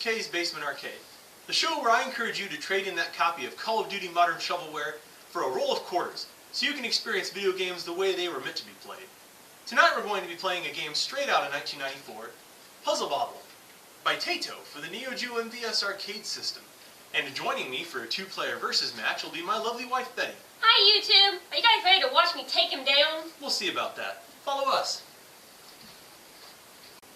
K's Basement Arcade, the show where I encourage you to trade in that copy of Call of Duty Modern Shovelware for a roll of quarters, so you can experience video games the way they were meant to be played. Tonight we're going to be playing a game straight out of 1994, Puzzle Bobble, by Taito for the Neo-Geo MVS arcade system. And joining me for a two-player versus match will be my lovely wife, Betty. Hi, YouTube! Are you guys ready to watch me take him down? We'll see about that. Follow us.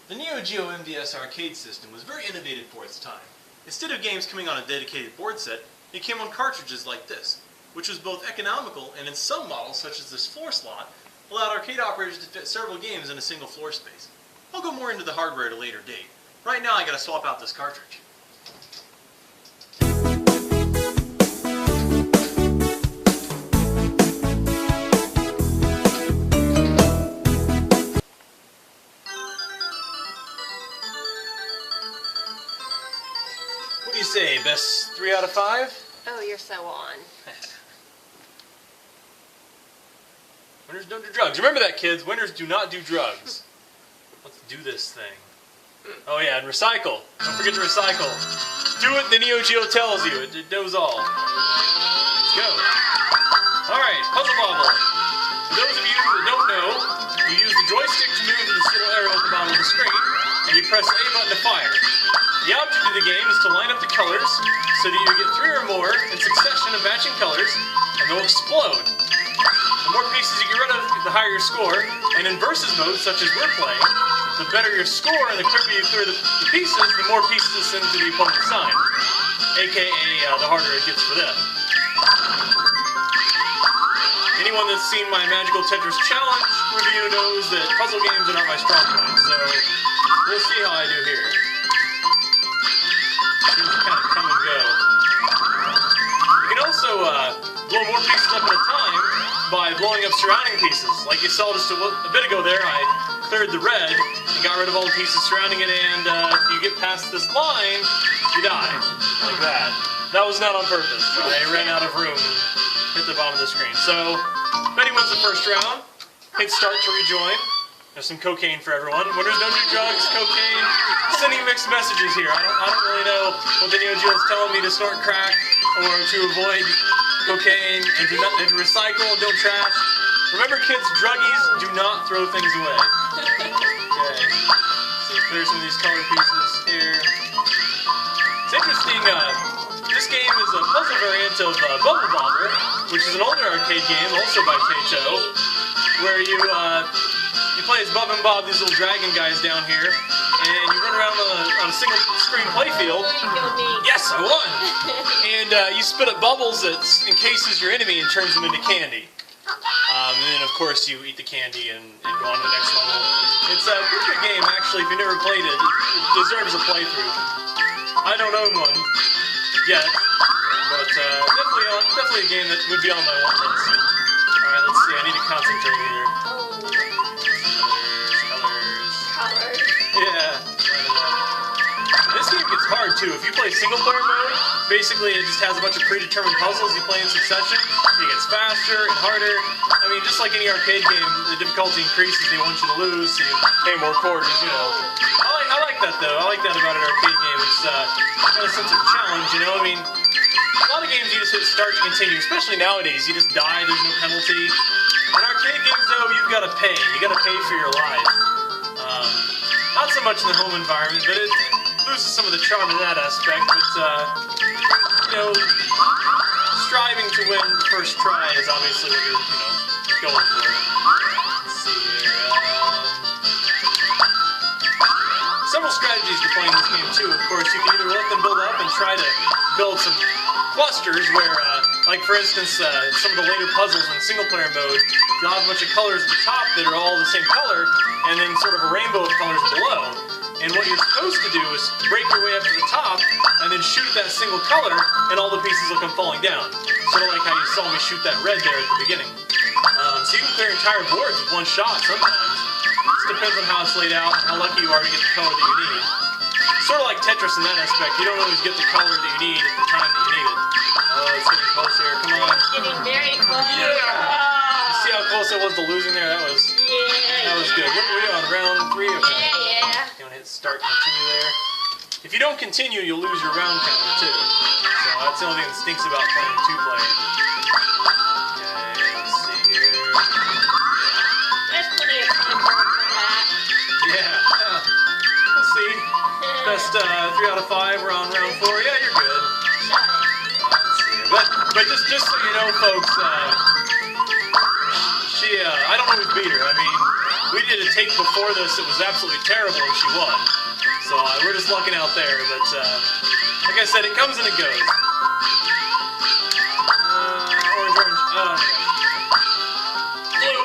The Neo-Geo MVS arcade system was very innovative for its time. Instead of games coming on a dedicated board set, it came on cartridges like this, which was both economical and in some models, such as this floor slot, allowed arcade operators to fit several games in a single floor space. I'll go more into the hardware at a later date. Right now I gotta swap out this cartridge. What do you say, best 3 out of 5? Oh, you're so on. Winners don't do drugs. Remember that, kids. Winners do not do drugs. Let's do this thing. Oh yeah, and recycle. Don't forget to recycle. Do what the Neo-Geo tells you. It knows all. Let's go. Alright, Puzzle Bobble. For those of you that don't know, you use the joystick to move this little arrow at the bottom of the screen, and you press A button to fire. The object of the game is to line up the colors so that you get 3 or more in succession of matching colors, and they'll explode. The more pieces you get rid of, the higher your score, and in versus mode, such as we're playing, the better your score and the quicker you clear the pieces, the more pieces it sends to the opponent's side, aka the harder it gets for them. Anyone that's seen my Magical Tetris Challenge review knows that puzzle games are not my strong point, so we'll see how I do here. Seems to kind of come and go. You can also blow more pieces up at a time by blowing up surrounding pieces. Like you saw just a bit ago there, I cleared the red and got rid of all the pieces surrounding it, and if you get past this line, you die. Like that. That was not on purpose. I ran out of room and hit the bottom of the screen. So, Betty wins the first round. Hit start to rejoin. There's some cocaine for everyone. Winners don't do drugs, cocaine. Sending mixed messages here. I don't really know what the Neo-Geo is telling me to snort crack or to avoid cocaine and to recycle and don't trash. Remember, kids, druggies do not throw things away. Okay. So clear some of these colored pieces here. It's interesting. This game is a puzzle variant of Puzzle Bobble, which is an older arcade game, also by Taito, where you play as Bob and Bob, these little dragon guys down here, and you run around on a single screen playfield. Yes, I won! And you spit up bubbles that encases your enemy and turns them into candy. And then, of course, you eat the candy and go on to the next level. It's a pretty good game, actually. If you've never played it, it deserves a playthrough. I don't own one yet, but definitely a game that would be on my want list. Alright, let's see. I need to concentrate here. Colors. Yeah. This game gets hard, too. If you play single-player mode, basically it just has a bunch of predetermined puzzles you play in succession. It gets faster and harder. I mean, just like any arcade game, the difficulty increases. They want you to lose, so you pay more quarters, you know. I like that, though. I like that about an arcade game. It's got a sense of challenge, you know? I mean, a lot of games you just hit start to continue, especially nowadays. You just die, there's no penalty. In arcade games, though, you've got to pay. You got to pay for your life. Not so much in the home environment, but it loses some of the charm in that aspect. But, you know, striving to win first try is obviously what you're, going for. Let's see here. Several strategies to playing this game, too. Of course, you can either let them build up and try to build some clusters where, like for instance, some of the later puzzles in single-player mode, you'll have a bunch of colors at the top that are all the same color, and then sort of a rainbow of colors below. And what you're supposed to do is break your way up to the top, and then shoot at that single color, and all the pieces will come falling down. Sort of like how you saw me shoot that red there at the beginning. So you can clear entire boards with one shot sometimes. Just depends on how it's laid out and how lucky you are to get the color that you need. Sort of like Tetris in that aspect. You don't always get the color that you need at the time that you need it. Oh, it's getting close here. Come on. Getting very close. Yeah. You see how close I was to losing there? That was good. What are we on? Round 3? Okay. Yeah. You want to hit start and continue there? if you don't continue, you'll lose your round counter too. So that's the only thing that stinks about playing 2-player. Okay, let's see here. There's plenty of time for that. Yeah, we'll see. Best 3 out of 5. We're on round 4. Yeah, you're good. Shut it. Let's see. But just so you know, folks, I don't know who beat her. I mean, we did a take before this. It was absolutely terrible, and she won. So we're just lucking out there. But like I said, it comes and it goes. Orange. Oh, Blue.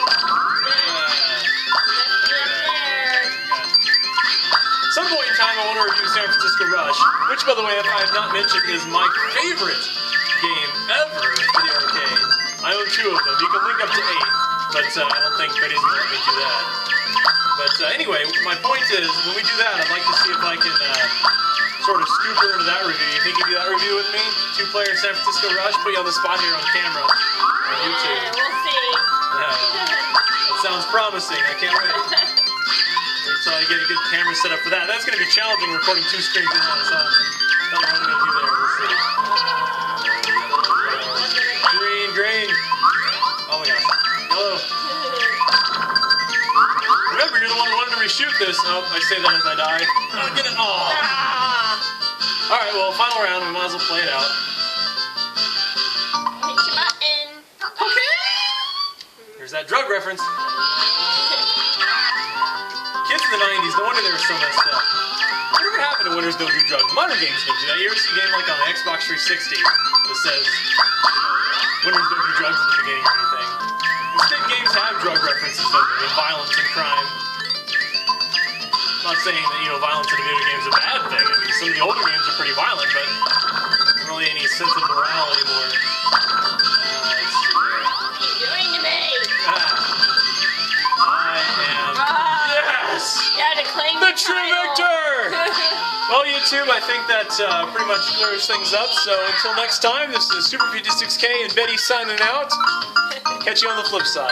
Some point in time, I want to review San Francisco Rush, which, by the way, if I have not mentioned, is my favorite game ever for the arcade. I own 2 of them. You can link up to 8, but I don't think Betty's going to let me do that. But anyway, my point is, when we do that, I'd like to see if I can sort of scoop her into that review. You think you'd do that review with me? 2-player San Francisco Rush? Put you on the spot here on camera on YouTube. Yeah, we'll see. That sounds promising. I can't wait. So I get a good camera set up for that. That's going to be challenging recording 2 screens at once. So I don't know what I'm going to do there. We'll see. Green. Oh my gosh. Yellow. Remember, you're the one who wanted to reshoot this. Oh, I say that as I die. Oh, get it. Oh. Alright, well, final round. We might as well play it out. Hit your button. Okay. There's that drug reference. Kids in the 90s, no wonder they were so messed up. Whatever happened to Winners Don't Do Drugs? Modern games don't do that. You ever see a game like on the Xbox 360 that says, Winners Don't Do Drugs at the beginning or anything? Instead, games have drug references in them, and violence and crime. I'm not saying that, violence in a video game is a bad thing. I mean, some of the older games are pretty violent, but not really any sense of morale anymore. Let's see here. What are you doing to me? I am... Yes! You had to claim The true victor! Well, YouTube, I think that pretty much clears things up. So until next time, this is Super 56K and Betty signing out. Catch you on the flip side.